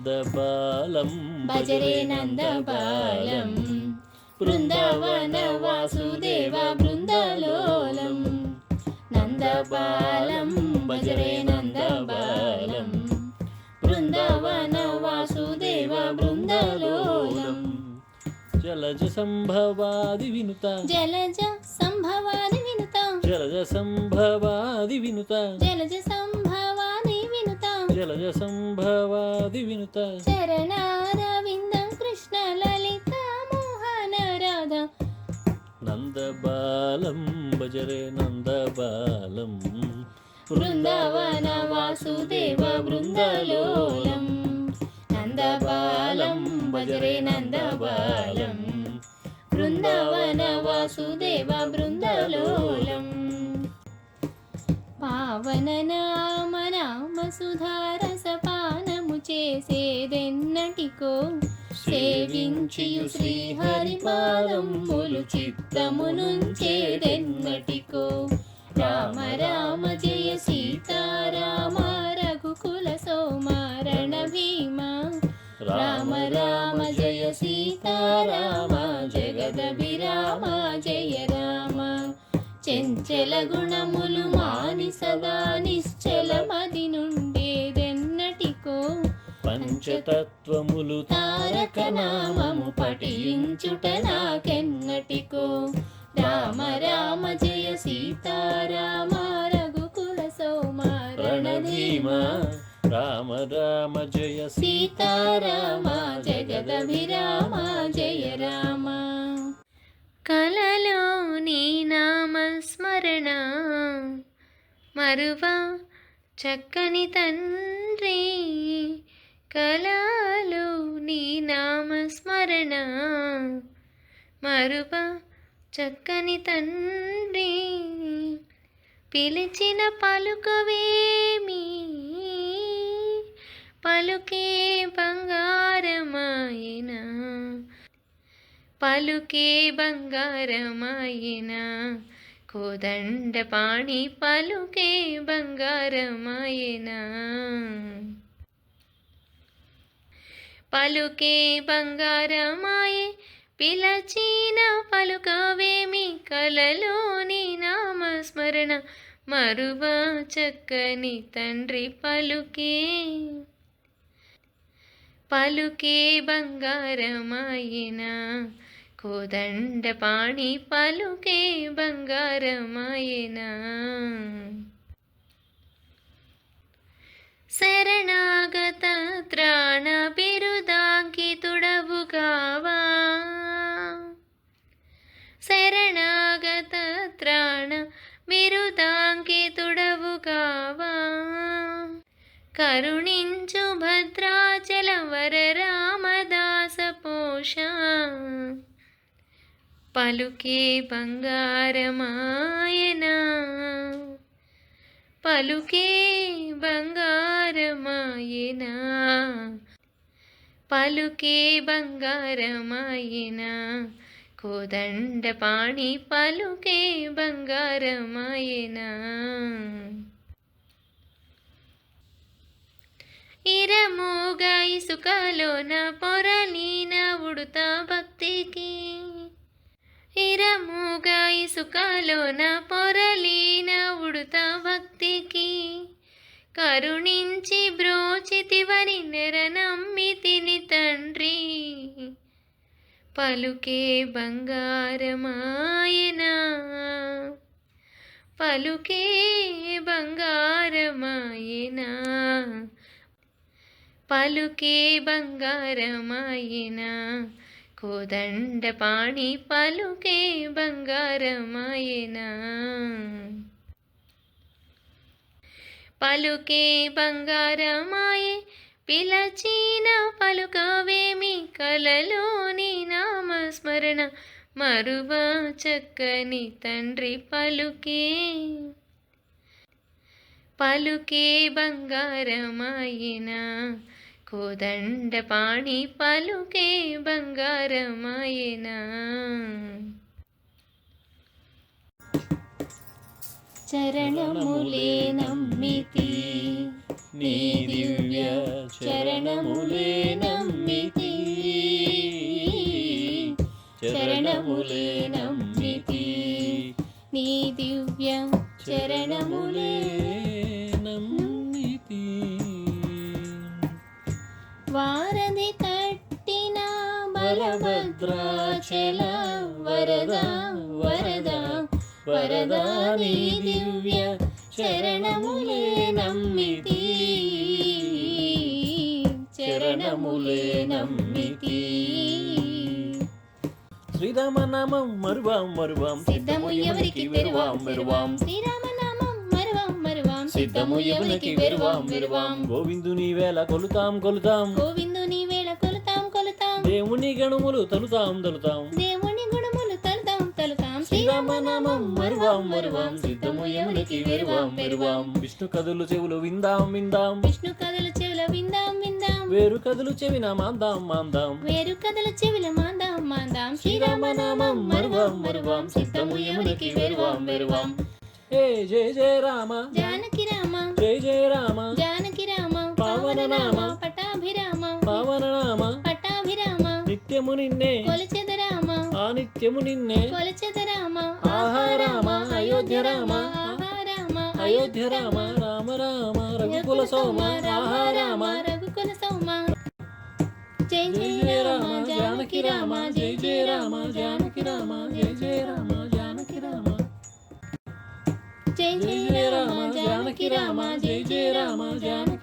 నందబాలం భజరే నందబాలం బృందావన వాసుదేవ బృందలోలం నందబాలం భజరే నందబాలం బృందావన వాసుదేవ బృందలోలం జలజ సంభవాది వినుత జలజ సంభవాని వినుత జలజ సంభవాది వినుత జలజ సంభవాని వినుత జలజ సంభవాది వినుత చరణారవిందం కృష్ణ లలిత మోహన రాధ నందబాలం భజరే నందబాలం బృందావన వాసుదేవ బృందలోలం నందబాలం భజరే నందబాలం బృందావన వాసుదేవ బృందలోలం పావన నామ నామ సుధారస పానము చేసేదెన్నటికో సేవించియు శ్రీహరి పాదములు చిత్తమునుంచేదెన్నటికో రామ రామ జయ సీతారామ రఘుకుల సోమారణ భీమ రామ రామ జయ సీతారామ జగదభిరామ జయ రామ చెంచల గుణములు మాని సదా నిశ్చలమది నుండేదెన్నటికో పంచతత్వములు తారక నామము పఠించుట నాకెన్నటికో రామ రామ జయ సీతారామ రఘుకుల సోమారణ భీమ రామ రామ జయ సీతారామ జగదభిరామ జయ రామ కలలో నీ నామ స్మరణ మరువ చక్కని తండ్రి కలలో నీ నామ స్మరణ మరువ చక్కని తండ్రి పిలిచిన పలుకవేమి పలుకే బంగారమాయన పలుకే బంగారమాయన కోదండ పాణి పలుకే బంగారమాయన పలుకే బంగారమాయే పిలచిన పలుకవేమి కలలోని నామస్మరణ మరువ చక్కని తండ్రి పలుకే పలుకే బంగారమాయన కోదండ పాణి పలుకే బంగారమాయన శరణాగత త్రాణ బిరుదాంకితుడవు కావా శరణాగత త్రాణ బిరుదాంకితుడవు కావా కరుణించు భద్రాచల వర రామదాస పోష పలుకే బంగారమాయన పలుకే బంగారమాయన పలుకే బంగారమాయన కోదండ పాణి పలుకే బంగారమాయన ఇరమోగ ఇసుకలోన పొరలీన ఉడుత భక్తికి ఇరమోగ ఇసుకలోన పొరలీన ఉడుత భక్తికి కరుణించి బ్రోచితివని నెరనమ్మితిని తండ్రి పలుకే బంగారమాయన పలుకే బంగారమాయన పలుకే బంగారమాయన కోదండ పాణి పలుకే బంగారమాయన పలుకే బంగారమాయే పిలచిన పలుకవేమి కలలోని నామస్మరణ మరువ చక్కని తండ్రి పలుకే పలుకే బంగారమాయన కోదండ పాణి పలుకే బంగారమాయన చరణములే నమ్మితి నీ దివ్య చరణ చరణములే నమ్మితి చరణములే నమ్మితి నీ దివ్య చరణములే నమ్మితి వారధి కట్టిన బలభద్రాచల వరద వరద వరదా నీ దివ్య చరణములే నమ్మితి చరణములే నమ్మితి శ్రీరామనామం మరువాం మరువాం సిద్ధము ఎవరికి వెరువాం వెరువాం శ్రీరామనామం మరువాం మరువాం సిద్ధము ఎవరికి వెరువాం వెరువాం గోవిందుని వేళ కొలుతాం కొలుతాం గోవిందుని వేళ కొలుతాం కొలుతాం దేవుని గణములు తలుతాం తలుతాం దేవుని గుణములు తలుతాం తలుతాం శ్రీరామనామం మరువాం మరువాం సిద్ధము యమునికి వెరువాం వెరువాం విష్ణు కథలు చెవులు విందాం విందాం విష్ణు కథలు చెవుల విందాం విందాం వేరు కథలు చెవిన మాందాం మాందాం వేరు కథల చెవిల మాందాం మాందాం శ్రీరామనామం మరువాం మరువాం సిద్ధము యమునికి వెరువాం వెరువాం ఏ జయ జయ రామ జానకి రామ జయ జయ రామ జానకి రామ పావన నామ పటాభిరామ పావన నామ పటాభిరామ నిత్యము నిన్నే కొలచెద రామ ఆ నిత్యము నిన్నే కొలచెద రామ ఆహా రామ అయోధ్య రామ ఆహా రామ అయోధ్య రామ రామ రామ రఘుకుల సోమ ఆహా రామ రఘుకుల సోమ జై జయ జయ రామ జానకి రామ జయ జయ రామ జానకి రామ జయ జయ రామ జానకి రామ జై జయ జయ రామ జానకి రామ జయ జయ రామ జానకి